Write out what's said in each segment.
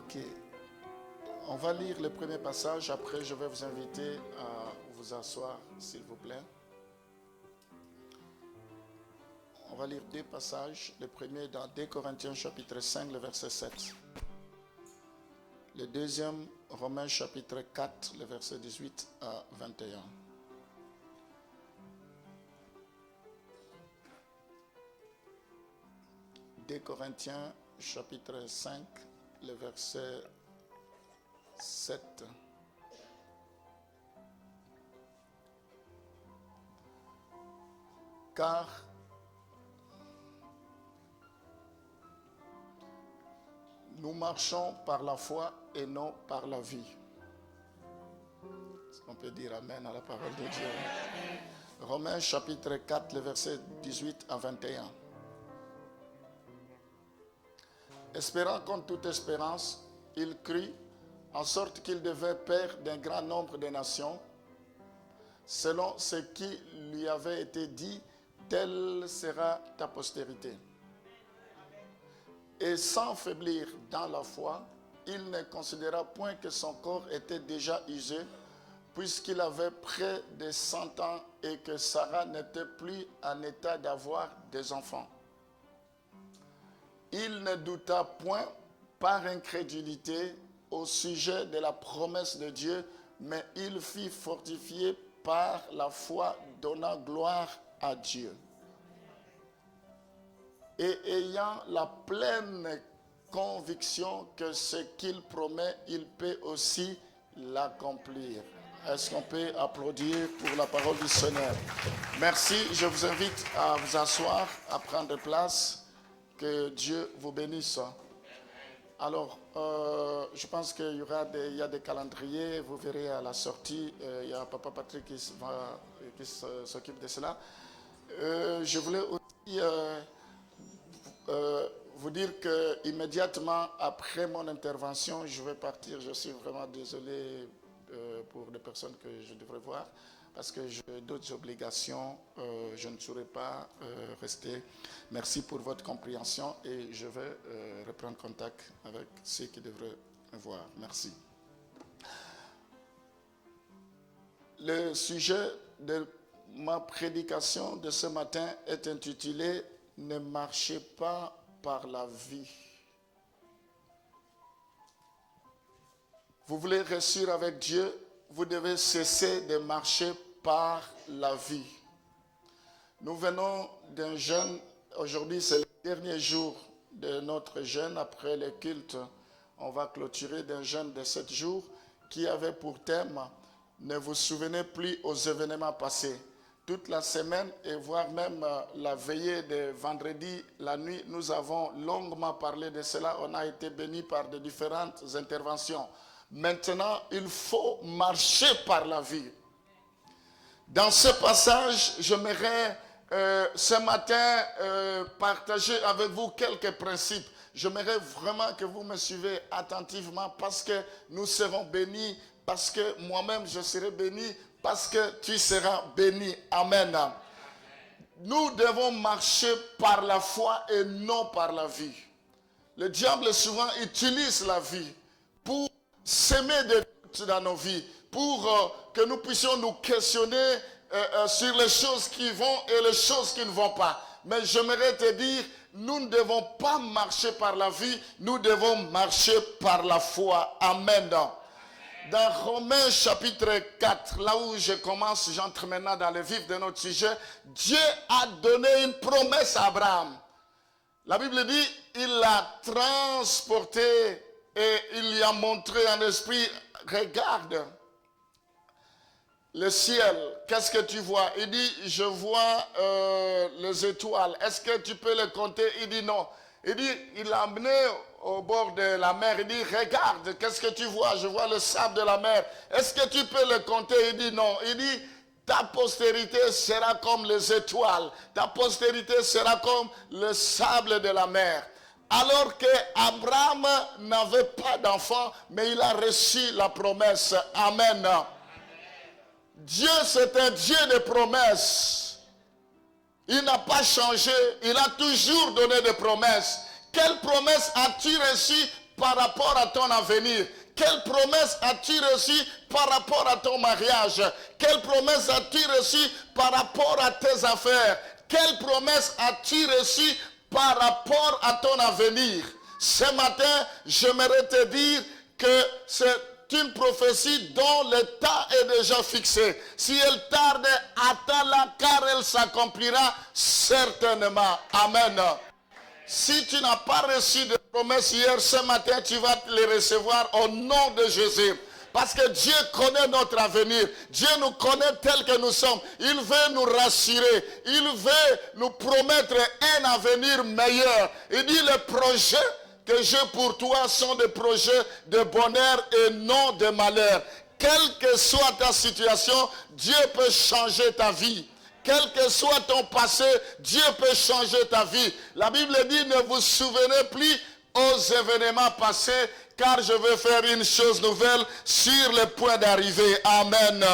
Ok. On va lire le premier passage. Après, je vais vous inviter à vous asseoir, s'il vous plaît. On va lire deux passages. Le premier dans 2 Corinthiens chapitre 5, le verset 7. Le deuxième, Romains chapitre 4, le verset 18 à 21. Deux Corinthiens chapitre 5, le verset 7. Car nous marchons par la foi et non par la vue. Est-ce qu'on peut dire amen à la parole de Dieu? Romains chapitre 4, le verset 18 à 21. Espérant contre toute espérance, il crut, en sorte qu'il devait père d'un grand nombre de nations, selon ce qui lui avait été dit, telle sera ta postérité. Et sans faiblir dans la foi, il ne considéra point que son corps était déjà usé, puisqu'il avait près de 100 ans et que Sarah n'était plus en état d'avoir des enfants. Il ne douta point par incrédulité au sujet de la promesse de Dieu, mais il fut fortifié par la foi, donnant gloire à Dieu. Et ayant la pleine conviction que ce qu'il promet, il peut aussi l'accomplir. Est-ce qu'on peut applaudir pour la parole du Seigneur? Merci, je vous invite à vous asseoir, à prendre place. Que Dieu vous bénisse. Alors, je pense qu'il y a des calendriers, vous verrez à la sortie, il y a Papa Patrick qui s'occupe de cela. Je voulais aussi vous dire que immédiatement après mon intervention, je vais partir. Je suis vraiment désolé pour les personnes que je devrais voir, parce que j'ai d'autres obligations, je ne saurais pas rester. Merci pour votre compréhension et je vais reprendre contact avec ceux qui devraient me voir. Merci. Le sujet de ma prédication de ce matin est intitulé « Ne marchez pas par la vie ». Vous voulez réussir avec Dieu, vous devez cesser de marcher par la vie. Nous venons d'un jeûne, aujourd'hui c'est le dernier jour de notre jeûne, après le culte, on va clôturer d'un jeûne de 7 jours qui avait pour thème « Ne vous souvenez plus aux événements passés ». Toute la semaine et voire même la veillée de vendredi, la nuit, nous avons longuement parlé de cela, on a été bénis par de différentes interventions. Maintenant, il faut marcher par la vie. Dans ce passage, j'aimerais ce matin partager avec vous quelques principes. J'aimerais vraiment que vous me suivez attentivement parce que nous serons bénis, parce que moi-même je serai béni, parce que tu seras béni. Amen. Nous devons marcher par la foi et non par la vie. Le diable souvent utilise la vie pour semer des doutes dans nos vies, pour que nous puissions nous questionner sur les choses qui vont et les choses qui ne vont pas. Mais j'aimerais te dire, nous ne devons pas marcher par la vie, nous devons marcher par la foi. Amen. Dans Romains chapitre 4, là où je commence, j'entre maintenant dans le vif de notre sujet, Dieu a donné une promesse à Abraham. La Bible dit, il l'a transporté et il lui a montré en esprit, regarde le ciel, qu'est-ce que tu vois? Il dit, je vois les étoiles. Est-ce que tu peux les compter? Il dit non. Il dit, il l'a amené au bord de la mer. Il dit, regarde, qu'est-ce que tu vois? Je vois le sable de la mer. Est-ce que tu peux le compter? Il dit non. Il dit, ta postérité sera comme les étoiles. Ta postérité sera comme le sable de la mer. Alors qu'Abraham n'avait pas d'enfant, mais il a reçu la promesse. Amen. Dieu, c'est un Dieu de promesses. Il n'a pas changé. Il a toujours donné des promesses. Quelle promesse as-tu reçue par rapport à ton avenir? Quelle promesse as-tu reçue par rapport à ton mariage? Quelle promesse as-tu reçue par rapport à tes affaires? Quelle promesse as-tu reçue par rapport à ton avenir? Ce matin, j'aimerais te dire que c'est une prophétie dont le temps est déjà fixé. Si elle tarde, attends-la car elle s'accomplira certainement. Amen. Si tu n'as pas reçu de promesses hier, ce matin, tu vas les recevoir au nom de Jésus. Parce que Dieu connaît notre avenir. Dieu nous connaît tel que nous sommes. Il veut nous rassurer. Il veut nous promettre un avenir meilleur. Il dit les projets que j'ai pour toi sont des projets de bonheur et non de malheur. Quelle que soit ta situation, Dieu peut changer ta vie. Quel que soit ton passé, Dieu peut changer ta vie. La Bible dit, ne vous souvenez plus aux événements passés, car je veux faire une chose nouvelle sur le point d'arriver. Amen.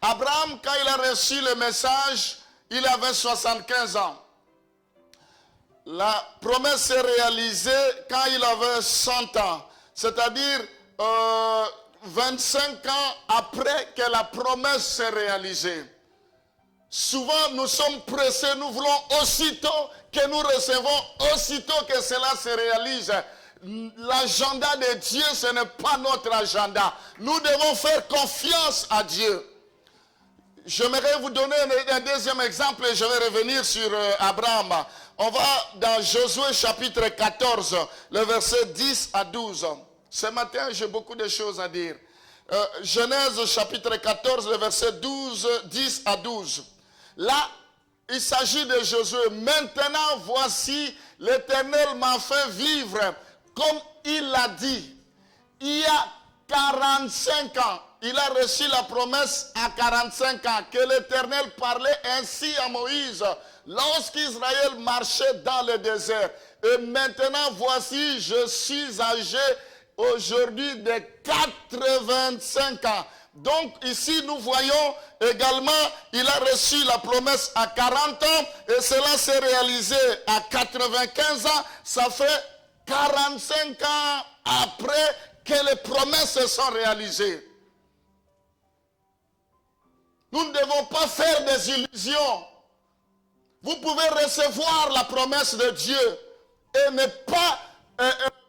Abraham, quand il a reçu le message, il avait 75 ans. La promesse s'est réalisée quand il avait 100 ans. C'est-à-dire 25 ans après que la promesse s'est réalisée. Souvent, nous sommes pressés, nous voulons aussitôt que nous recevons, aussitôt que cela se réalise. L'agenda de Dieu, ce n'est pas notre agenda. Nous devons faire confiance à Dieu. J'aimerais vous donner un deuxième exemple et je vais revenir sur Abraham. On va dans Josué chapitre 14, le verset 10 à 12. Ce matin, j'ai beaucoup de choses à dire. Genèse chapitre 14, le verset 10 à 12. Là, il s'agit de Josué. Maintenant, voici, l'Éternel m'a fait vivre comme il l'a dit. Il y a 45 ans, il a reçu la promesse à 45 ans que l'Éternel parlait ainsi à Moïse lorsqu'Israël marchait dans le désert. Et maintenant, voici, je suis âgé aujourd'hui de 85 ans. Donc ici nous voyons également, il a reçu la promesse à 40 ans et cela s'est réalisé à 95 ans. Ça fait 45 ans après que les promesses se sont réalisées. Nous ne devons pas faire des illusions. Vous pouvez recevoir la promesse de Dieu et ne pas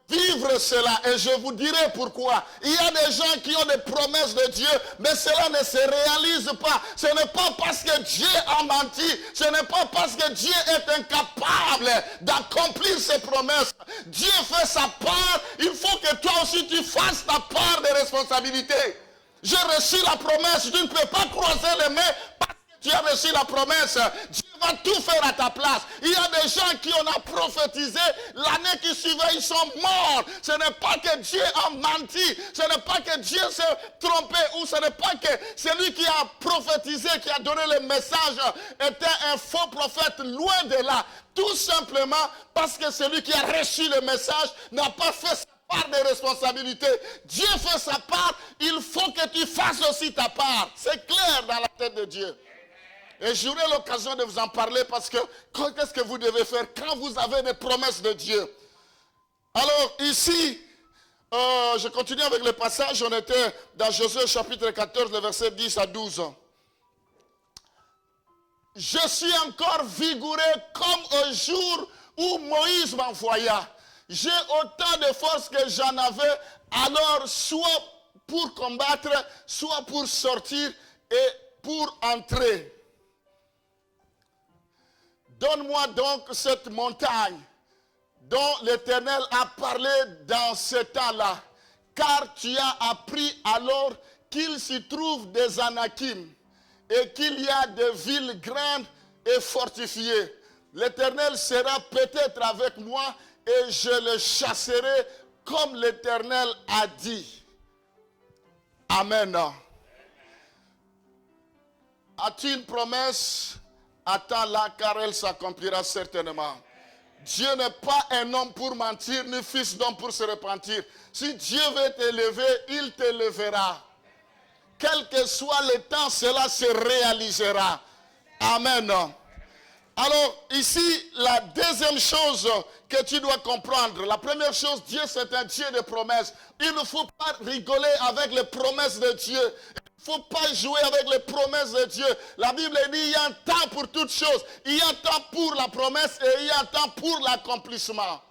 vivre cela, et je vous dirai pourquoi. Il y a des gens qui ont des promesses de Dieu, mais cela ne se réalise pas. Ce n'est pas parce que Dieu a menti, ce n'est pas parce que Dieu est incapable d'accomplir ses promesses. Dieu fait sa part, il faut que toi aussi tu fasses ta part de responsabilité. J'ai reçu la promesse, tu ne peux pas croiser les mains parce que tu as reçu la promesse. Dieu va tout faire à ta place. Il y a des gens qui en ont prophétisé, l'année qui suivait, ils sont morts. Ce n'est pas que Dieu a menti, ce n'est pas que Dieu s'est trompé, ou ce n'est pas que celui qui a prophétisé, qui a donné le message, était un faux prophète, loin de là. Tout simplement parce que celui qui a reçu le message n'a pas fait sa part de responsabilité. Dieu fait sa part, il faut que tu fasses aussi ta part. C'est clair dans la tête de Dieu. Et j'aurai l'occasion de vous en parler parce que qu'est-ce que vous devez faire quand vous avez des promesses de Dieu? Alors ici, je continue avec le passage. On était dans Josué chapitre 14, le verset 10 à 12. Je suis encore vigoureux comme au jour où Moïse m'envoya. J'ai autant de force que j'en avais alors, soit pour combattre, soit pour sortir et pour entrer. Donne-moi donc cette montagne dont l'Éternel a parlé dans ce temps-là, car tu as appris alors qu'il s'y trouve des Anakim et qu'il y a des villes grandes et fortifiées. L'Éternel sera peut-être avec moi et je le chasserai comme l'Éternel a dit. Amen. As-tu une promesse? Attends-la car elle s'accomplira certainement. Dieu n'est pas un homme pour mentir, ni fils d'homme pour se repentir. Si Dieu veut t'élever, il t'élèvera. Quel que soit le temps, cela se réalisera. Amen. Alors, ici, la deuxième chose que tu dois comprendre, la première chose, Dieu c'est un Dieu de promesses. Il ne faut pas rigoler avec les promesses de Dieu. Il ne faut pas jouer avec les promesses de Dieu. La Bible dit il y a un temps pour toutes choses. Il y a un temps pour la promesse et il y a un temps pour l'accomplissement.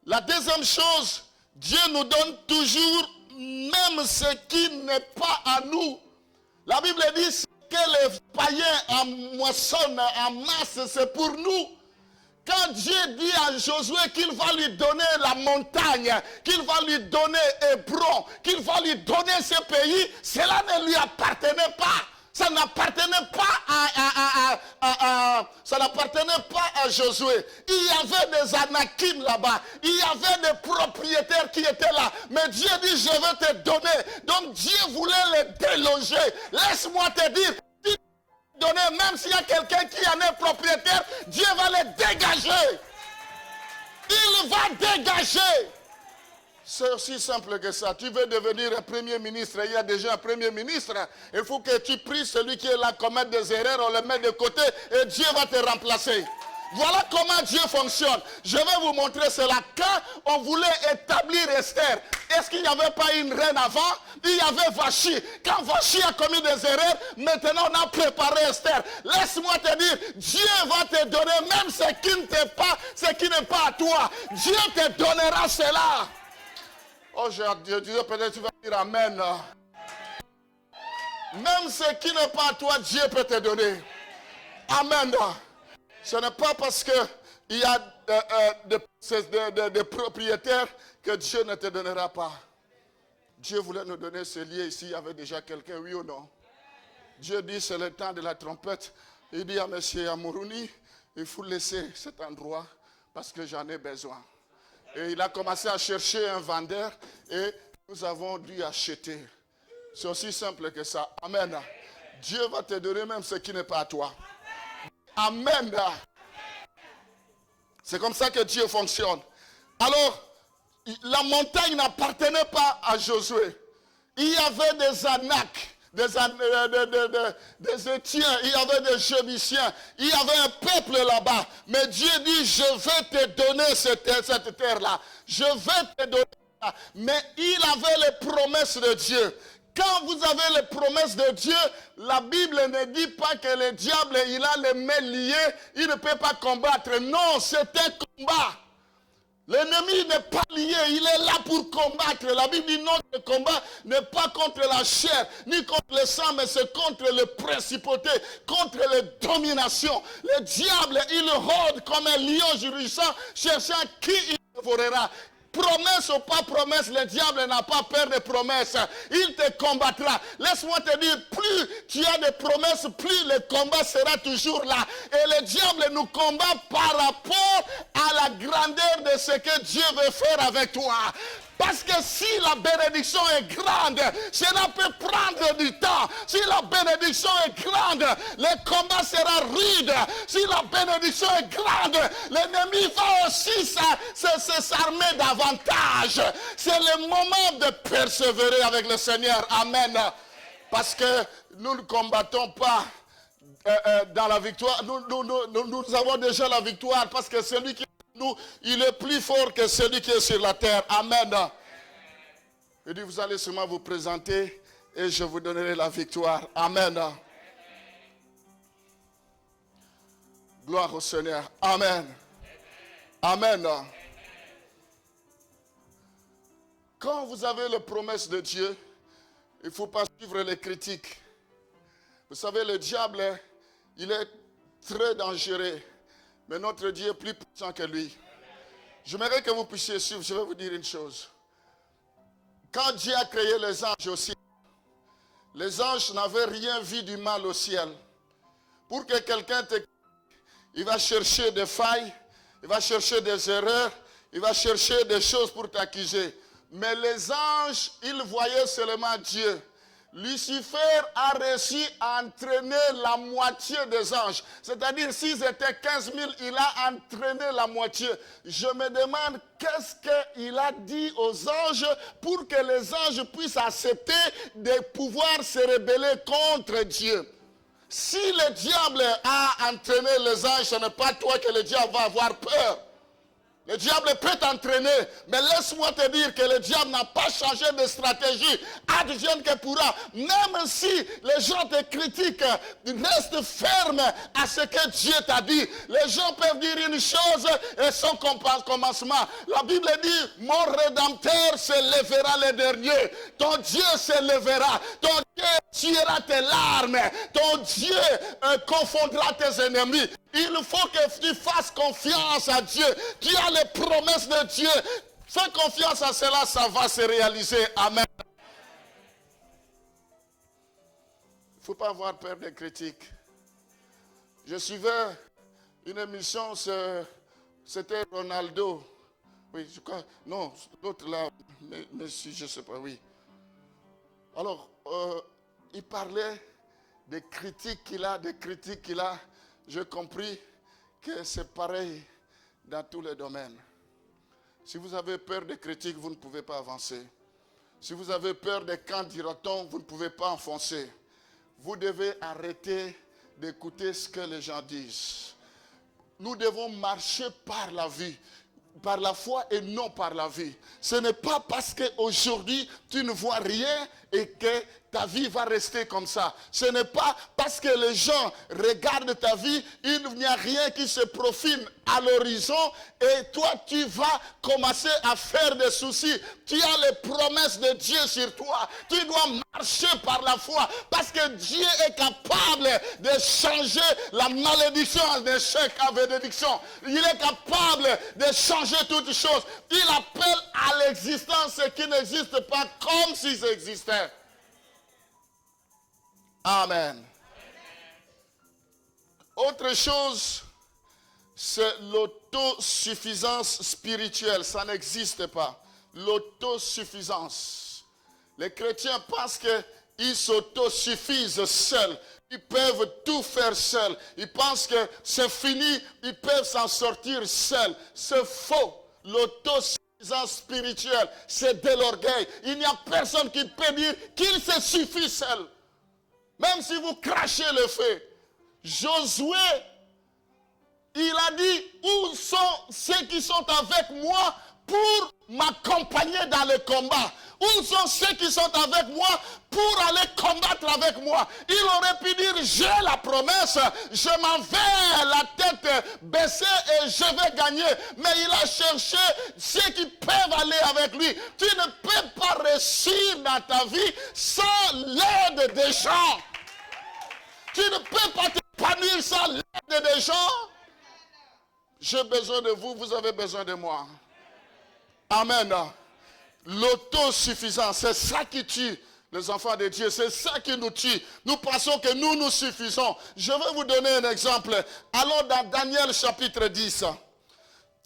La deuxième chose, Dieu nous donne toujours même ce qui n'est pas à nous. La Bible dit que les païens moissonnent en masse, c'est pour nous. Quand Dieu dit à Josué qu'il va lui donner la montagne, qu'il va lui donner Hébron, qu'il va lui donner ce pays, cela ne lui appartenait pas. Ça n'appartenait pas à Josué. Il y avait des Anakim là-bas. Il y avait des propriétaires qui étaient là. Mais Dieu dit, je vais te donner. Donc Dieu voulait les déloger. Laisse-moi te dire, donner, même s'il y a quelqu'un qui en est propriétaire, Dieu va les dégager. Il va dégager. C'est aussi simple que ça. Tu veux devenir un premier ministre, il y a déjà un premier ministre. Il faut que tu pries celui qui est là commettre des erreurs, on le met de côté et Dieu va te remplacer. Voilà comment Dieu fonctionne. Je vais vous montrer cela. Quand on voulait établir Esther, est-ce qu'il n'y avait pas une reine avant? Il y avait Vachi. Quand Vachi a commis des erreurs, maintenant on a préparé Esther. Laisse-moi te dire, Dieu va te donner même ce qui n'est pas à toi. Dieu te donnera cela. Oh, Dieu, peut-être tu vas dire Amen. Même ce qui n'est pas à toi, Dieu peut te donner. Amen. Ce n'est pas parce qu'il y a des propriétaires que Dieu ne te donnera pas. Dieu voulait nous donner ce lien ici. Il y avait déjà quelqu'un, oui ou non? Dieu dit, c'est le temps de la trompette. Il dit à M. Amourouni, il faut laisser cet endroit parce que j'en ai besoin. Et il a commencé à chercher un vendeur et nous avons dû acheter. C'est aussi simple que ça. Amen. Dieu va te donner même ce qui n'est pas à toi. Amen. C'est comme ça que Dieu fonctionne. Alors, la montagne n'appartenait pas à Josué. Il y avait des Anacs, des Étiens, il y avait des Jébusiens, il y avait un peuple là-bas. Mais Dieu dit, je vais te donner cette terre-là. Je vais te donner ça. Mais il avait les promesses de Dieu. Quand vous avez les promesses de Dieu, la Bible ne dit pas que le diable, il a les mains liées, il ne peut pas combattre. Non, c'est un combat. L'ennemi n'est pas lié, il est là pour combattre. La Bible dit notre combat n'est pas contre la chair, ni contre le sang, mais c'est contre les principautés, contre les dominations. Le diable, il rôde comme un lion rugissant, cherchant qui il dévorera. Promesse ou pas promesse, le diable n'a pas peur des promesses. Il te combattra. Laisse-moi te dire, plus tu as des promesses, plus le combat sera toujours là. Et le diable nous combat par rapport à la grandeur de ce que Dieu veut faire avec toi. Parce que si la bénédiction est grande, cela peut prendre du temps. Si la bénédiction est grande, le combat sera rude. Si la bénédiction est grande, l'ennemi va aussi s'armer davantage. C'est le moment de persévérer avec le Seigneur. Amen. Parce que nous ne combattons pas dans la victoire. Nous avons déjà la victoire parce que celui qui nous, il est plus fort que celui qui est sur la terre. Amen. Il dit, vous allez seulement vous présenter et je vous donnerai la victoire. Amen. Gloire au Seigneur. Amen. Amen. Quand vous avez les promesses de Dieu, il ne faut pas suivre les critiques. Vous savez, le diable, il est très dangereux. Mais notre Dieu est plus puissant que lui. J'aimerais que vous puissiez suivre. Je vais vous dire une chose. Quand Dieu a créé les anges au ciel, les anges n'avaient rien vu du mal au ciel. Pour que quelqu'un te... Il va chercher des failles, il va chercher des erreurs, il va chercher des choses pour t'accuser. Mais les anges, ils voyaient seulement Dieu. Lucifer a réussi à entraîner la moitié des anges. C'est-à-dire, s'ils étaient 15 000, il a entraîné la moitié. Je me demande qu'est-ce qu'il a dit aux anges pour que les anges puissent accepter de pouvoir se rebeller contre Dieu. Si le diable a entraîné les anges, ce n'est pas toi que le diable va avoir peur. Le diable peut t'entraîner, mais laisse-moi te dire que le diable n'a pas changé de stratégie. Advienne que pourra. Même si les gens te critiquent, reste ferme à ce que Dieu t'a dit. Les gens peuvent dire une chose et son commencement. La Bible dit, mon Rédempteur se lèvera le dernier. Ton Dieu se lèvera. Ton Dieu tuera tes larmes. Ton Dieu confondra tes ennemis. Il faut que tu fasses confiance à Dieu. Tu as les promesses de Dieu. Fais confiance à cela, ça va se réaliser. Amen. Il ne faut pas avoir peur des critiques. Je suivais une émission, c'était Ronaldo. Oui, je crois. Non, l'autre là, mais si, je ne sais pas, oui. Alors, il parlait des critiques qu'il a, J'ai compris que c'est pareil dans tous les domaines. Si vous avez peur des critiques, vous ne pouvez pas avancer. Si vous avez peur des quand dira-t-on, vous ne pouvez pas enfoncer. Vous devez arrêter d'écouter ce que les gens disent. Nous devons marcher par la vie, par la foi et non par la vie. Ce n'est pas parce qu'aujourd'hui tu ne vois rien et que ta vie va rester comme ça. Ce n'est pas parce que les gens regardent ta vie, il n'y a rien qui se profile à l'horizon et toi tu vas commencer à faire des soucis. Tu as les promesses de Dieu sur toi. Tu dois marcher par la foi parce que Dieu est capable de changer la malédiction en échec en bénédiction. Il est capable de changer toutes choses. Il appelle à l'existence ce qui n'existe pas comme si ça existait. Amen. Autre chose, c'est l'autosuffisance spirituelle. Ça n'existe pas. L'autosuffisance. Les chrétiens pensent qu'ils s'autosuffisent seuls. Ils peuvent tout faire seuls. Ils pensent que c'est fini, ils peuvent s'en sortir seuls. C'est faux. L'autosuffisance spirituelle, c'est de l'orgueil. Il n'y a personne qui peut dire qu'il se suffit seul. Même si vous crachez le feu. Josué, il a dit, où sont ceux qui sont avec moi pour m'accompagner dans le combat? Où sont ceux qui sont avec moi pour aller combattre avec moi? Il aurait pu dire, j'ai la promesse, je m'en vais la tête baissée et je vais gagner. Mais il a cherché ceux qui peuvent aller avec lui. Tu ne peux pas réussir dans ta vie sans l'aide des gens. Tu ne peux pas t'épanouir sans l'aide des gens. J'ai besoin de vous, vous avez besoin de moi. Amen. L'autosuffisance, c'est ça qui tue les enfants de Dieu. C'est ça qui nous tue. Nous pensons que nous nous suffisons. Je vais vous donner un exemple. Allons dans Daniel chapitre 10.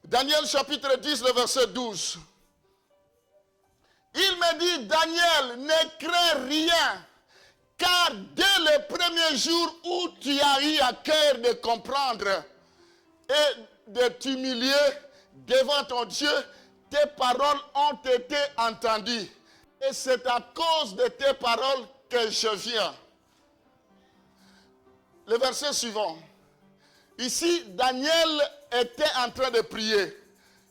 Daniel chapitre 10, le verset 12. Il me dit, Daniel, ne crains rien. Car dès le premier jour où tu as eu à cœur de comprendre et de t'humilier devant ton Dieu, tes paroles ont été entendues. Et c'est à cause de tes paroles que je viens. Le verset suivant. Ici, Daniel était en train de prier.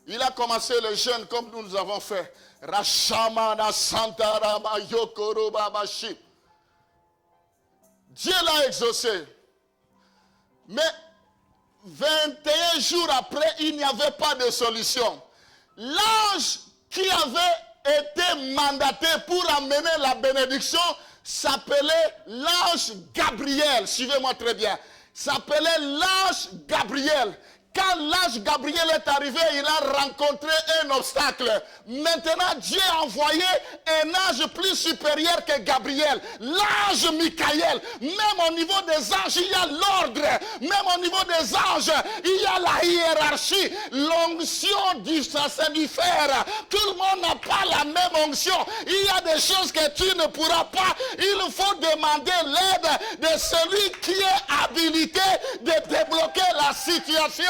Il a commencé le jeûne comme nous avons fait. Rashamana Santarama Yokoroba Bashi. Dieu l'a exaucé. Mais 21 jours après, il n'y avait pas de solution. L'ange qui avait été mandaté pour amener la bénédiction s'appelait l'ange Gabriel. Suivez-moi très bien. S'appelait l'ange Gabriel. Quand l'ange Gabriel est arrivé, il a rencontré un obstacle. Maintenant, Dieu a envoyé un ange plus supérieur que Gabriel. L'ange Michael. Même au niveau des anges, il y a l'ordre. Même au niveau des anges, il y a la hiérarchie. L'onction ça c'est du fer. Tout le monde n'a pas la même onction. Il y a des choses que tu ne pourras pas. Il faut demander l'aide de celui qui est habilité de débloquer la situation.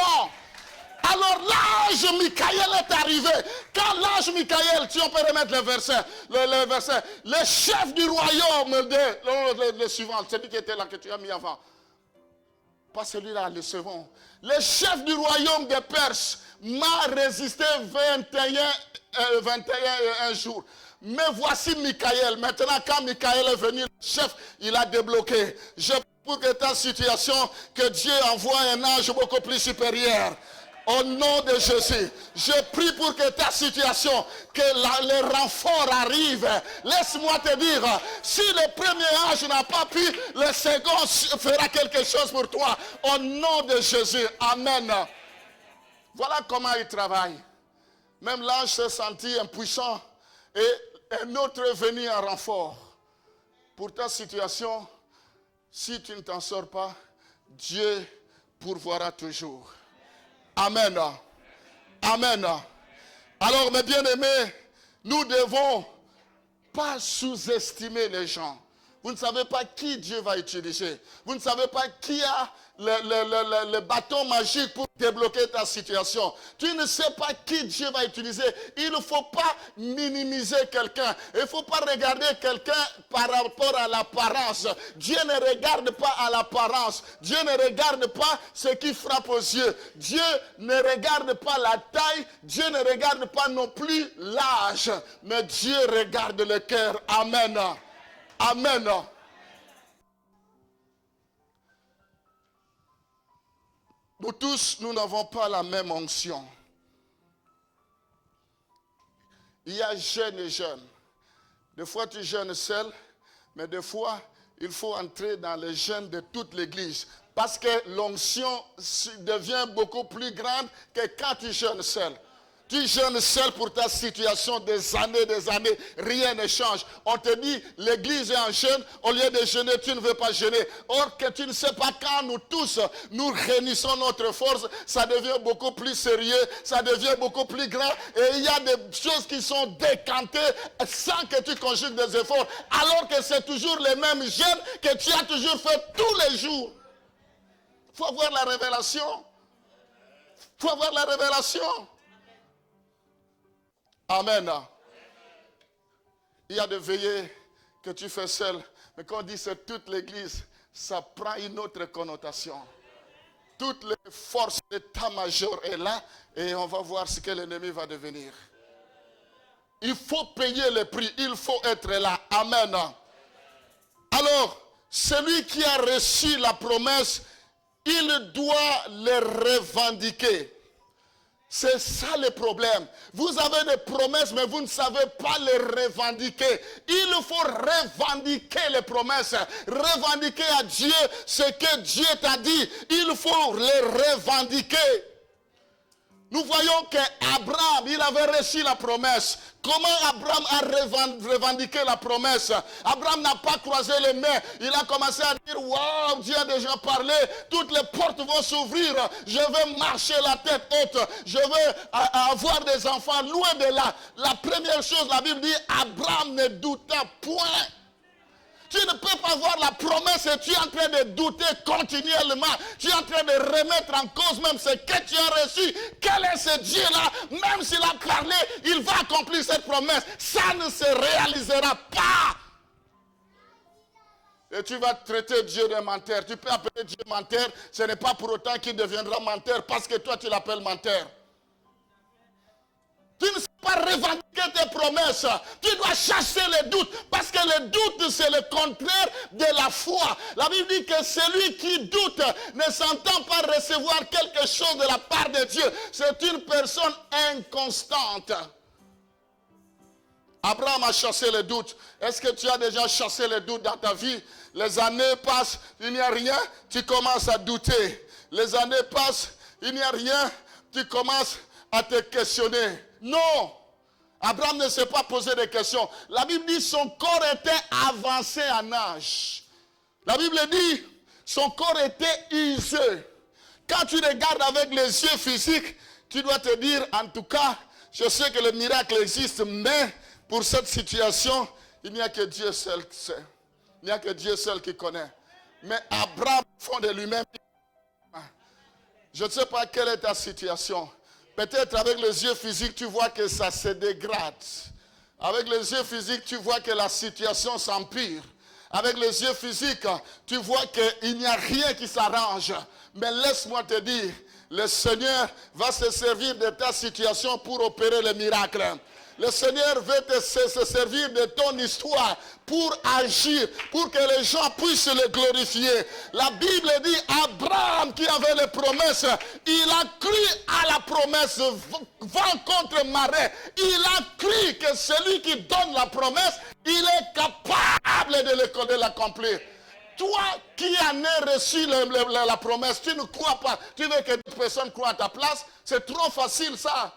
Alors l'ange Michael est arrivé. Quand l'ange Michael, si on peut remettre le verset, le chef du royaume, le suivant, celui qui était là que tu as mis avant. Pas celui-là, le second. Le chef du royaume des Perses m'a résisté 21 jours. Mais voici Michaël. Maintenant, quand Michaël est venu, le chef, il a débloqué. Je prie pour que ta situation, que Dieu envoie un ange beaucoup plus supérieur. Au nom de Jésus, je prie pour que ta situation, que les renforts arrivent. Laisse-moi te dire, si le premier ange n'a pas pu, le second fera quelque chose pour toi. Au nom de Jésus, amen. Voilà comment il travaille. Même l'ange s'est senti impuissant et un autre est venu en renfort. Pour ta situation, si tu ne t'en sors pas, Dieu pourvoira toujours. Amen. Amen. Alors, mes bien-aimés, nous ne devons pas sous-estimer les gens. Vous ne savez pas qui Dieu va utiliser. Vous ne savez pas qui a le bâton magique pour débloquer ta situation. Tu ne sais pas qui Dieu va utiliser. Il ne faut pas minimiser quelqu'un. Il ne faut pas regarder quelqu'un par rapport à l'apparence. Dieu ne regarde pas à l'apparence. Dieu ne regarde pas ce qui frappe aux yeux. Dieu ne regarde pas la taille. Dieu ne regarde pas non plus l'âge. Mais Dieu regarde le cœur. Amen. Amen. Nous tous, nous n'avons pas la même onction. Il y a jeunes et jeunes. Des fois, tu jeûnes seul, mais des fois, il faut entrer dans les jeûnes de toute l'église. Parce que l'onction devient beaucoup plus grande que quand tu jeûnes seul. Tu jeûnes seul pour ta situation des années, rien ne change. On te dit, l'église est en jeûne, au lieu de jeûner, tu ne veux pas jeûner. Or que tu ne sais pas quand nous tous, nous réunissons notre force, ça devient beaucoup plus sérieux, ça devient beaucoup plus grand. Et il y a des choses qui sont décantées sans que tu conjugues des efforts. Alors que c'est toujours les mêmes jeûnes que tu as toujours fait tous les jours. Il faut avoir la révélation. Il faut avoir la révélation. Amen. Il y a des veillées que tu fais seul. Mais quand on dit c'est toute l'église, ça prend une autre connotation. Toutes les forces d'état-major est là et on va voir ce que l'ennemi va devenir. Il faut payer le prix. Il faut être là. Amen. Alors, celui qui a reçu la promesse, il doit le revendiquer. C'est ça le problème. Vous avez des promesses, mais vous ne savez pas les revendiquer. Il faut revendiquer les promesses. Revendiquer à Dieu ce que Dieu t'a dit. Il faut les revendiquer. Nous voyons qu'Abraham, il avait reçu la promesse. Comment Abraham a revendiqué la promesse? Abraham n'a pas croisé les mains. Il a commencé à dire, waouh, Dieu a déjà parlé. Toutes les portes vont s'ouvrir. Je vais marcher la tête haute. Je vais avoir des enfants loin de là. La première chose, la Bible dit, Abraham ne douta point. Tu ne peux pas voir la promesse et tu es en train de douter continuellement. Tu es en train de remettre en cause même ce que tu as reçu. Quel est ce Dieu-là? Même s'il a parlé, il va accomplir cette promesse. Ça ne se réalisera pas. Et tu vas traiter Dieu de menteur. Tu peux appeler Dieu menteur. Ce n'est pas pour autant qu'il deviendra menteur parce que toi tu l'appelles menteur. Tu ne sais pas revendiquer tes promesses. Tu dois chasser les doutes. Parce que le doute, c'est le contraire de la foi. La Bible dit que celui qui doute ne s'entend pas recevoir quelque chose de la part de Dieu. C'est une personne inconstante. Abraham a chassé les doutes. Est-ce que tu as déjà chassé les doutes dans ta vie? Les années passent, il n'y a rien, tu commences à douter. Les années passent, il n'y a rien, tu commences à te questionner. Non, Abraham ne s'est pas posé de questions. La Bible dit son corps était avancé en âge. La Bible dit son corps était usé. Quand tu regardes avec les yeux physiques, tu dois te dire, en tout cas, je sais que le miracle existe, mais pour cette situation, il n'y a que Dieu seul qui sait. Il n'y a que Dieu seul qui connaît. Mais Abraham, au fond de lui-même, je ne sais pas quelle est ta situation. Peut-être avec les yeux physiques, tu vois que ça se dégrade. Avec les yeux physiques, tu vois que la situation s'empire. avec les yeux physiques, tu vois qu'il n'y a rien qui s'arrange. Mais laisse-moi te dire, le Seigneur va se servir de ta situation pour opérer le miracle. Le Seigneur veut se servir de ton histoire pour agir, pour que les gens puissent le glorifier. La Bible dit, Abraham qui avait les promesses, il a cru à la promesse, vent contre marée. Il a cru que celui qui donne la promesse, il est capable de l'accomplir. Toi qui en as reçu la promesse, tu ne crois pas. Tu veux que d'autres personnes croient à ta place? C'est trop facile ça.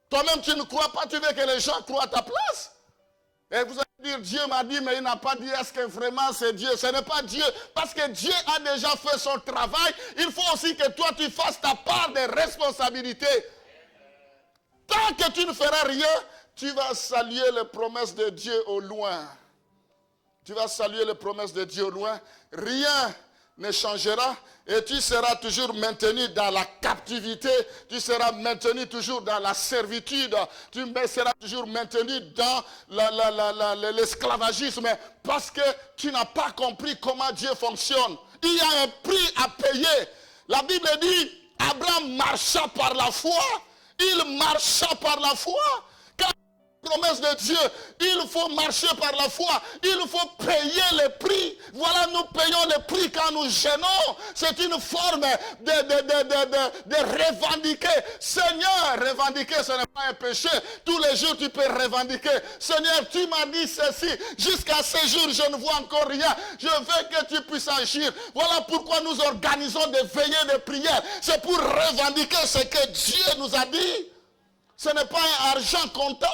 Toi-même, tu ne crois pas, tu veux que les gens croient à ta place. Et vous allez dire, Dieu m'a dit, mais il n'a pas dit, est-ce que vraiment c'est Dieu? Ce n'est pas Dieu, parce que Dieu a déjà fait son travail. Il faut aussi que toi, tu fasses ta part de responsabilité. Tant que tu ne feras rien, tu vas saluer les promesses de Dieu au loin. Tu vas saluer les promesses de Dieu au loin. Rien ne changera et tu seras toujours maintenu dans la captivité, tu seras maintenu toujours dans la servitude, tu seras toujours maintenu dans l'esclavagisme parce que tu n'as pas compris comment Dieu fonctionne. Il y a un prix à payer. La Bible dit, Abraham marcha par la foi, il marcha par la foi. Promesse de Dieu, il faut marcher par la foi, il faut payer le prix. Voilà, nous payons le prix quand nous gênons. C'est une forme de revendiquer. Seigneur, revendiquer, ce n'est pas un péché. Tous les jours, tu peux revendiquer. Seigneur, tu m'as dit ceci. Jusqu'à ce jour, je ne vois encore rien. Je veux que tu puisses agir. Voilà pourquoi nous organisons des veillées de prière. C'est pour revendiquer ce que Dieu nous a dit. Ce n'est pas un argent comptant.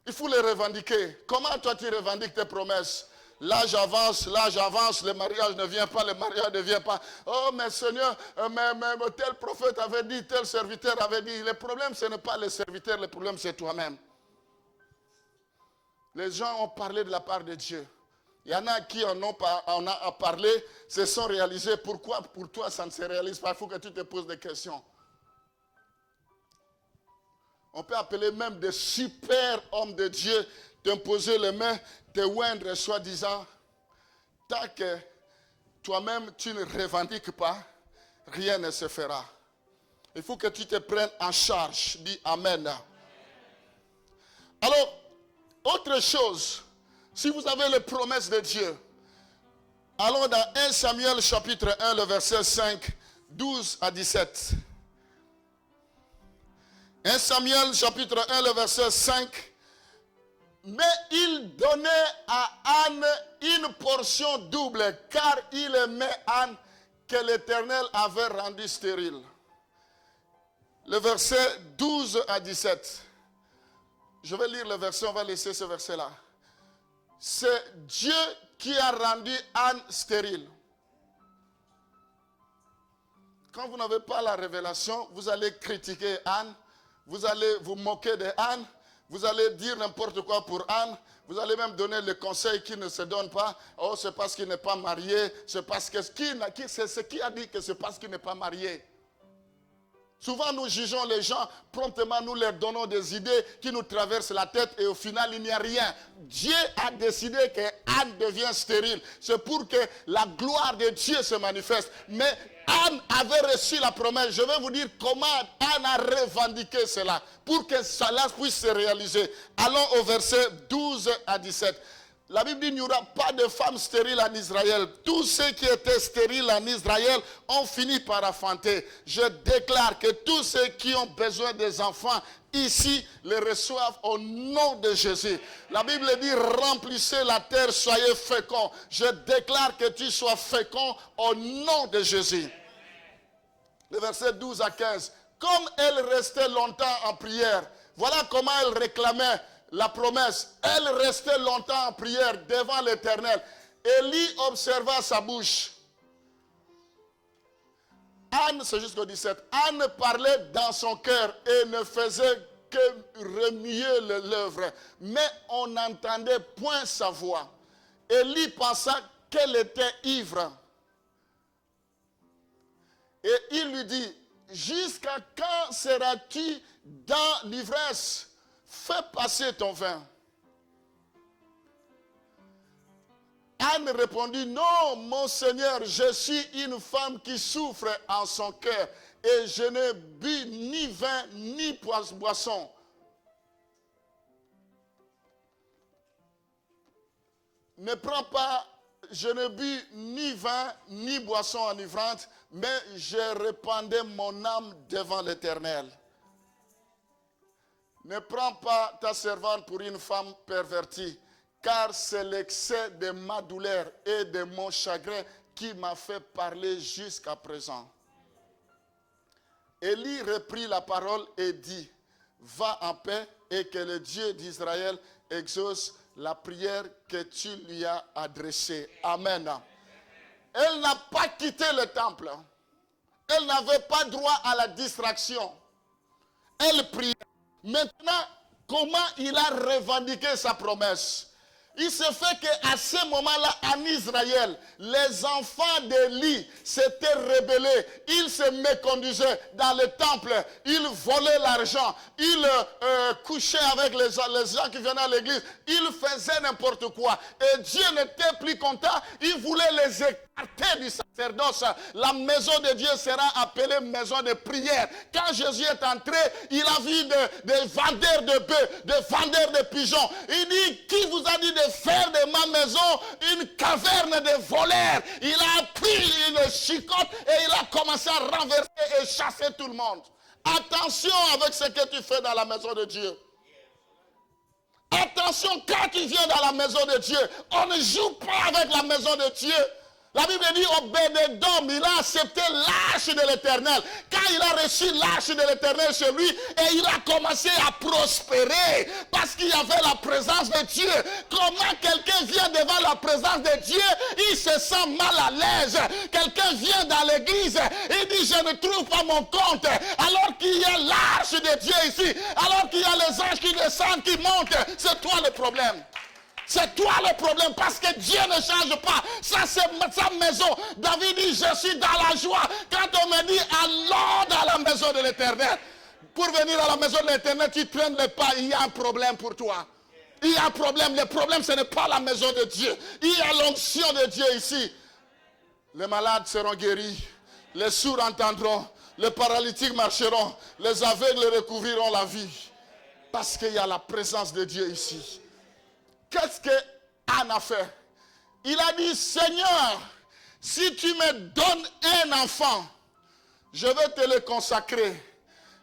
Il faut les revendiquer. Comment toi tu revendiques tes promesses? L'âge avance, le mariage ne vient pas, le mariage ne vient pas. Oh mais Seigneur, mais tel prophète avait dit, tel serviteur avait dit. Le problème ce n'est pas le serviteur, le problème c'est toi-même. Les gens ont parlé de la part de Dieu. Il y en a qui en a parlé, se sont réalisés. Pourquoi pour toi ça ne se réalise pas? Il faut que tu te poses des questions. On peut appeler même des super hommes de Dieu, t'imposer les mains, te oindre soi-disant. Tant que toi-même tu ne revendiques pas, rien ne se fera. Il faut que tu te prennes en charge. Dis Amen. Alors, autre chose, si vous avez les promesses de Dieu, allons dans 1 Samuel chapitre 1, le verset 5, 12 à 17. 1 Samuel chapitre 1, le verset 5. Mais il donnait à Anne une portion double, car il aimait Anne que l'Éternel avait rendue stérile. Le verset 12 à 17. Je vais lire le verset, on va laisser ce verset-là. C'est Dieu qui a rendu Anne stérile. Quand vous n'avez pas la révélation, vous allez critiquer Anne. Vous allez vous moquer de Anne, vous allez dire n'importe quoi pour Anne, vous allez même donner le conseil qui ne se donne pas. Oh, c'est parce qu'il n'est pas marié, c'est parce que... Qui a dit que c'est parce qu'il n'est pas marié? Souvent nous jugeons les gens, promptement nous leur donnons des idées qui nous traversent la tête et au final il n'y a rien. Dieu a décidé que Anne devient stérile. C'est pour que la gloire de Dieu se manifeste. Mais Anne avait reçu la promesse. Je vais vous dire comment Anne a revendiqué cela pour que cela puisse se réaliser. Allons au verset 12 à 17. La Bible dit qu'il n'y aura pas de femmes stériles en Israël. Tous ceux qui étaient stériles en Israël ont fini par enfanter. Je déclare que tous ceux qui ont besoin des enfants ici les reçoivent au nom de Jésus. La Bible dit remplissez la terre, soyez féconds. Je déclare que tu sois fécond au nom de Jésus. Le verset 12 à 15. Comme elle restait longtemps en prière, voilà comment elle réclamait la promesse. Elle restait longtemps en prière devant l'Éternel. Élie observa sa bouche. Anne, c'est jusqu'au 17. Anne parlait dans son cœur et ne faisait que remuer les lèvres. Mais on n'entendait point sa voix. Élie pensa qu'elle était ivre. Et il lui dit, jusqu'à quand seras-tu dans l'ivresse? Fais passer ton vin. Anne répondit, non, mon Seigneur, je suis une femme qui souffre en son cœur et je ne bu ni vin ni boisson. Ne prends pas, je ne bus ni vin ni boisson enivrante, mais je répandais mon âme devant l'Éternel. Ne prends pas ta servante pour une femme pervertie, car c'est l'excès de ma douleur et de mon chagrin qui m'a fait parler jusqu'à présent. Élie reprit la parole et dit, va en paix et que le Dieu d'Israël exauce la prière que tu lui as adressée. Amen. Elle n'a pas quitté le temple. Elle n'avait pas droit à la distraction. Elle priait. Maintenant, comment il a revendiqué sa promesse? Il se fait qu'à ce moment-là, en Israël, les enfants d'Élie s'étaient rebellés. Ils se méconduisaient dans le temple. Ils volaient l'argent. Ils couchaient avec les gens qui venaient à l'église. Ils faisaient n'importe quoi. Et Dieu n'était plus content. Il voulait les écarter du sacerdoce. La maison de Dieu sera appelée maison de prière. Quand Jésus est entré, il a vu des vendeurs de bœufs, des vendeurs de pigeons. Il dit, qui vous a dit de faire de ma maison une caverne de voleurs? Il a pris une chicotte et il a commencé à renverser et chasser tout le monde. Attention avec ce que tu fais dans la maison de Dieu. Attention quand tu viens dans la maison de Dieu. On ne joue pas avec la maison de Dieu. La Bible dit, Obédédom, il a accepté l'arche de l'Éternel. Quand il a reçu l'arche de l'Éternel chez lui, et il a commencé à prospérer, parce qu'il y avait la présence de Dieu. Comment quelqu'un vient devant la présence de Dieu, il se sent mal à l'aise. Quelqu'un vient dans l'église, il dit, je ne trouve pas mon compte, alors qu'il y a l'arche de Dieu ici, alors qu'il y a les anges qui descendent, qui montent. C'est toi le problème. C'est toi le problème parce que Dieu ne change pas. Ça c'est sa maison. David dit, je suis dans la joie. Quand on me dit, allons dans la maison de l'Éternel. Pour venir à la maison de l'Éternel, tu traînes les pas. Il y a un problème pour toi. Il y a un problème. Le problème, ce n'est pas la maison de Dieu. Il y a l'onction de Dieu ici. Les malades seront guéris. Les sourds entendront. Les paralytiques marcheront. Les aveugles recouvriront la vie. Parce qu'il y a la présence de Dieu ici. Qu'est-ce que Anne a fait? Il a dit, Seigneur, si tu me donnes un enfant, je vais te le consacrer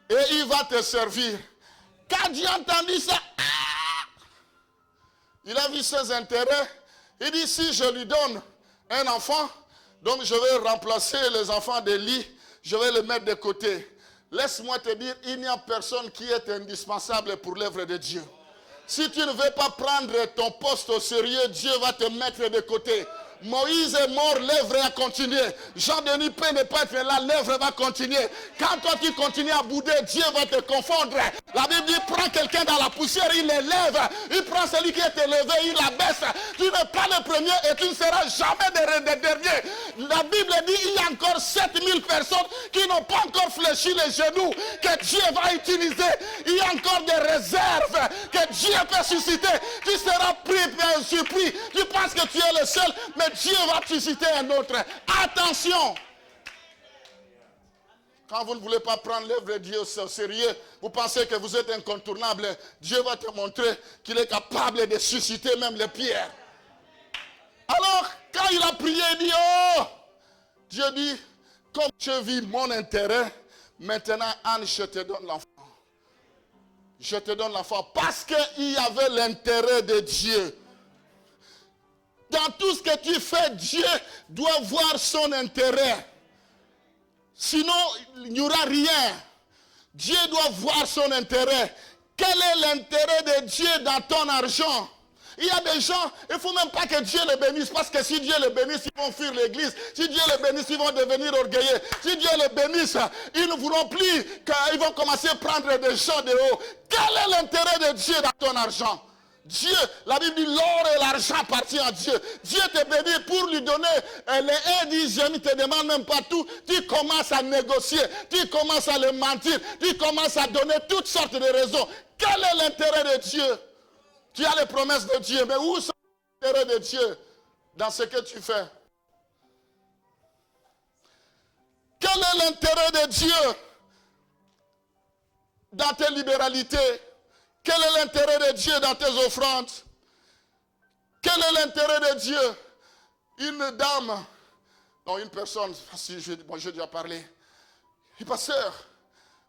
et il va te servir. Quand Dieu a entendu ça, il a vu ses intérêts. Il dit, si je lui donne un enfant, donc je vais remplacer les enfants d'Élie, je vais les mettre de côté. Laisse-moi te dire, il n'y a personne qui est indispensable pour l'œuvre de Dieu. Si tu ne veux pas prendre ton poste au sérieux, Dieu va te mettre de côté. Moïse est mort, l'œuvre a continué. Jean-Denis peut ne pas être là, l'œuvre va continuer. Quand toi tu continues à bouder, Dieu va te confondre. La Bible dit, prends quelqu'un dans la poussière, il l'élève. Il prend celui qui est élevé, il l'abaisse. Tu n'es pas le premier et tu ne seras jamais le dernier. La Bible dit, il y a encore 7000 personnes qui n'ont pas encore fléchi les genoux, que Dieu va utiliser. Il y a encore des réserves que Dieu peut susciter. Tu seras surpris. Tu penses que tu es le seul, mais Dieu va te susciter un autre. Attention! Quand vous ne voulez pas prendre l'œuvre de Dieu au sérieux, vous pensez que vous êtes incontournable. Dieu va te montrer qu'il est capable de susciter même les pierres. Alors, quand il a prié, il dit, oh! Dieu dit, comme je vis mon intérêt, maintenant, Anne, je te donne l'enfant. Je te donne l'enfant parce qu'il y avait l'intérêt de Dieu. Dans tout ce que tu fais, Dieu doit voir son intérêt. Sinon, il n'y aura rien. Dieu doit voir son intérêt. Quel est l'intérêt de Dieu dans ton argent? Il y a des gens, il ne faut même pas que Dieu les bénisse, parce que si Dieu les bénisse, ils vont fuir l'église. Si Dieu les bénisse, ils vont devenir orgueilleux. Si Dieu les bénisse, ils ne voudront plus, qu'ils vont commencer à prendre des gens de haut. Quel est l'intérêt de Dieu dans ton argent? Dieu, la Bible dit, l'or et l'argent appartiennent à Dieu. Dieu te bénit pour lui donner les 1 te demande même pas tout. Tu commences à négocier, tu commences à le mentir, tu commences à donner toutes sortes de raisons. Quel est l'intérêt de Dieu? Tu as les promesses de Dieu, mais où sont les intérêts de Dieu? dans ce que tu fais? Quel est l'intérêt de Dieu dans tes libéralités? Quel est l'intérêt de Dieu dans tes offrandes? Quel est l'intérêt de Dieu? Une dame, non, une personne, si j'ai déjà parlé. Il dit, pasteur,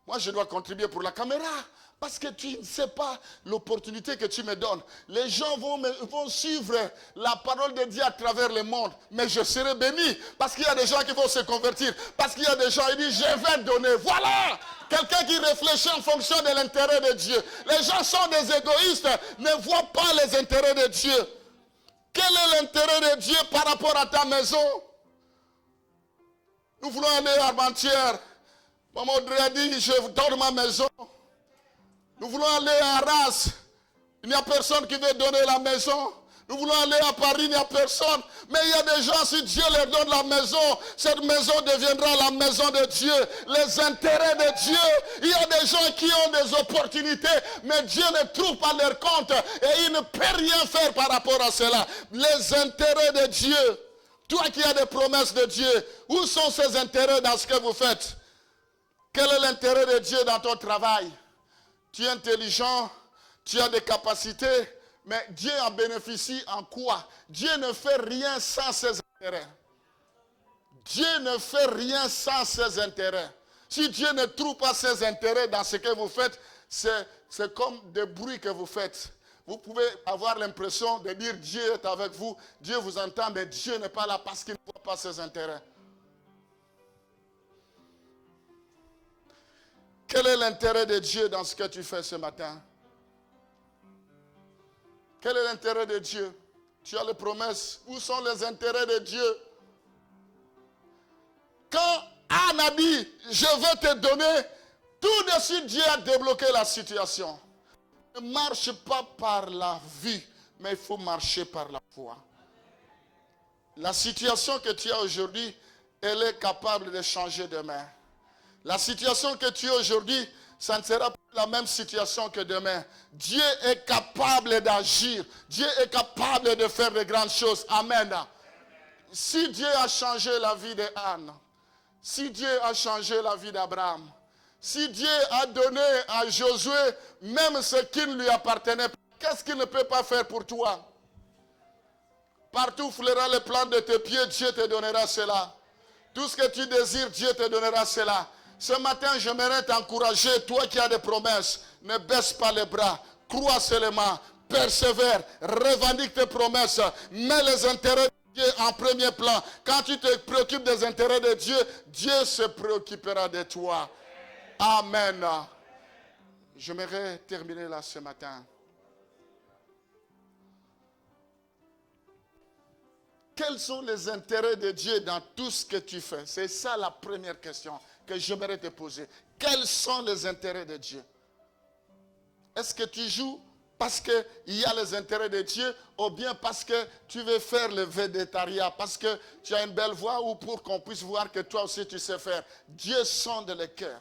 moi je dois contribuer pour la caméra. Parce que tu ne sais pas l'opportunité que tu me donnes. Les gens vont suivre la parole de Dieu à travers le monde. Mais je serai béni. Parce qu'il y a des gens qui vont se convertir. Parce qu'il y a des gens qui disent, je vais donner. Voilà! Quelqu'un qui réfléchit en fonction de l'intérêt de Dieu. Les gens sont des égoïstes, ne voient pas les intérêts de Dieu. Quel est l'intérêt de Dieu par rapport à ta maison? Nous voulons aller à Armentières. Maman Audrey a dit, je donne ma maison. Nous voulons aller à Arras. Il n'y a personne qui veut donner la maison. Nous voulons aller à Paris, il n'y a personne. Mais il y a des gens, si Dieu leur donne la maison, cette maison deviendra la maison de Dieu. Les intérêts de Dieu. Il y a des gens qui ont des opportunités, mais Dieu ne trouve pas leur compte. Et il ne peut rien faire par rapport à cela. Les intérêts de Dieu. Toi qui as des promesses de Dieu, où sont ces intérêts dans ce que vous faites? Quel est l'intérêt de Dieu dans ton travail? Tu es intelligent, tu as des capacités, mais Dieu en bénéficie en quoi? Dieu ne fait rien sans ses intérêts. Dieu ne fait rien sans ses intérêts. Si Dieu ne trouve pas ses intérêts dans ce que vous faites, c'est comme des bruits que vous faites. Vous pouvez avoir l'impression de dire Dieu est avec vous, Dieu vous entend, mais Dieu n'est pas là parce qu'il ne voit pas ses intérêts. Quel est l'intérêt de Dieu dans ce que tu fais ce matin? Quel est l'intérêt de Dieu? Tu as les promesses. Où sont les intérêts de Dieu? Quand Anne a dit, je vais te donner, tout de suite Dieu a débloqué la situation. Ne marche pas par la vue, mais il faut marcher par la foi. La situation que tu as aujourd'hui, elle est capable de changer demain. La situation que tu as aujourd'hui, ça ne sera pas la même situation que demain. Dieu est capable d'agir. Dieu est capable de faire de grandes choses. Amen. Si Dieu a changé la vie d'Anne, si Dieu a changé la vie d'Abraham, si Dieu a donné à Josué même ce qui ne lui appartenait pas, qu'est-ce qu'il ne peut pas faire pour toi? Partout où fleura le plan de tes pieds, Dieu te donnera cela. Tout ce que tu désires, Dieu te donnera cela. Ce matin, j'aimerais t'encourager, toi qui as des promesses, ne baisse pas les bras, crois seulement, persévère, revendique tes promesses, mets les intérêts de Dieu en premier plan. Quand tu te préoccupes des intérêts de Dieu, Dieu se préoccupera de toi. Amen. J'aimerais terminer là ce matin. Quels sont les intérêts de Dieu dans tout ce que tu fais? C'est ça la première question que j'aimerais te poser. Quels sont les intérêts de Dieu? Est-ce que tu joues parce qu'il y a les intérêts de Dieu ou bien parce que tu veux faire le végétariat, parce que tu as une belle voix ou pour qu'on puisse voir que toi aussi tu sais faire? Dieu sonde le cœur.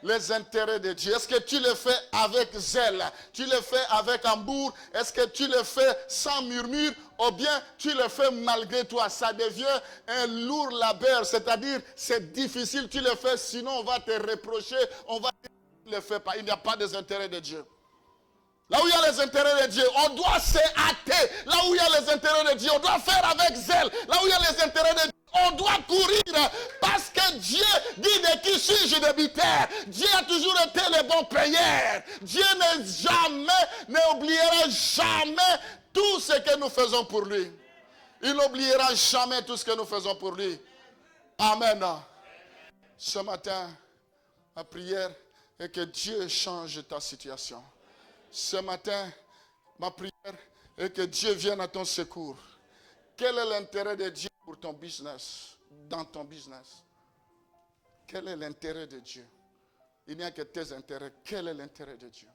Les intérêts de Dieu. Est-ce que tu le fais avec zèle? Tu le fais avec amour? Est-ce que tu le fais sans murmure? Ou bien tu le fais malgré toi? Ça devient un lourd labeur, c'est-à-dire c'est difficile. Tu le fais, sinon on va te reprocher, on va te dire tu ne le fais pas. Il n'y a pas des intérêts de Dieu. Là où il y a les intérêts de Dieu, on doit se hâter. Là où il y a les intérêts de Dieu, on doit faire avec zèle. Là où il y a les intérêts de Dieu, on doit courir. Parce que Dieu dit de qui suis-je débiteur. Dieu a toujours été le bon payeur. Dieu n'oubliera jamais tout ce que nous faisons pour lui. Il n'oubliera jamais tout ce que nous faisons pour lui. Amen. Ce matin, ma prière est que Dieu change ta situation. Ce matin, ma prière est que Dieu vienne à ton secours. Quel est l'intérêt de Dieu pour ton business, dans ton business? Quel est l'intérêt de Dieu? Il n'y a que tes intérêts. Quel est l'intérêt de Dieu?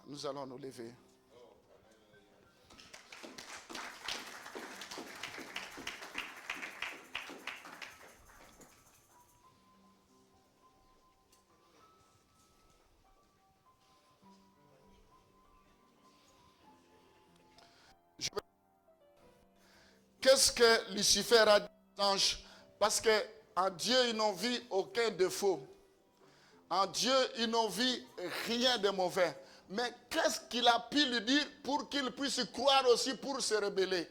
Nous allons nous lever. Qu'est-ce que Lucifer a dit aux anges? Parce qu'en Dieu, ils n'ont vu aucun défaut. En Dieu, ils n'ont vu rien de mauvais. Mais qu'est-ce qu'il a pu lui dire pour qu'il puisse croire aussi pour se rebeller?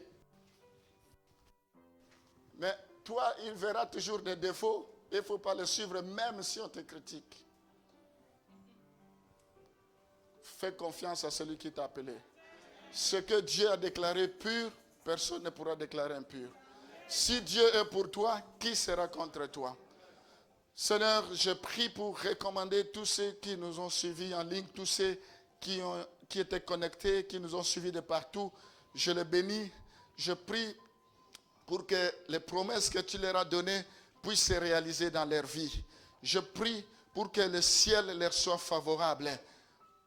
Mais toi, il verra toujours des défauts. Il ne faut pas le suivre même si on te critique. Fais confiance à celui qui t'a appelé. Ce que Dieu a déclaré pur, personne ne pourra déclarer impur. Si Dieu est pour toi, qui sera contre toi? Seigneur, je prie pour recommander tous ceux qui nous ont suivis en ligne, tous ceux qui étaient connectés, qui nous ont suivis de partout. Je les bénis. Je prie pour que les promesses que tu leur as données puissent se réaliser dans leur vie. Je prie pour que le ciel leur soit favorable.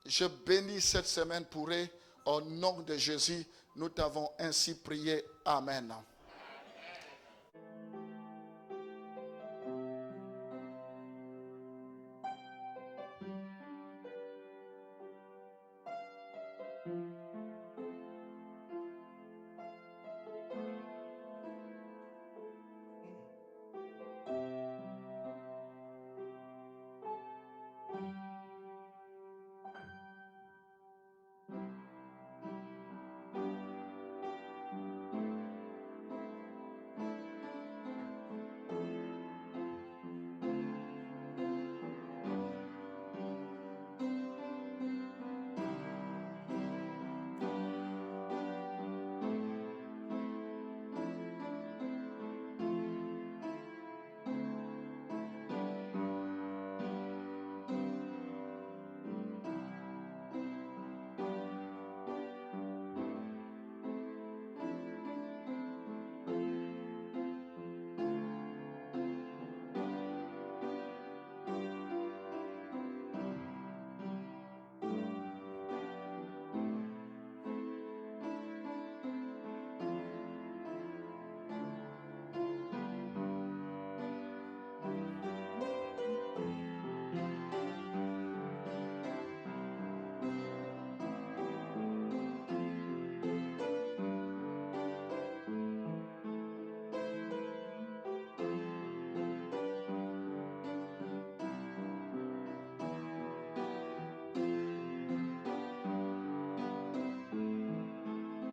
Je bénis cette semaine pour eux. Au nom de Jésus, nous t'avons ainsi prié. Amen.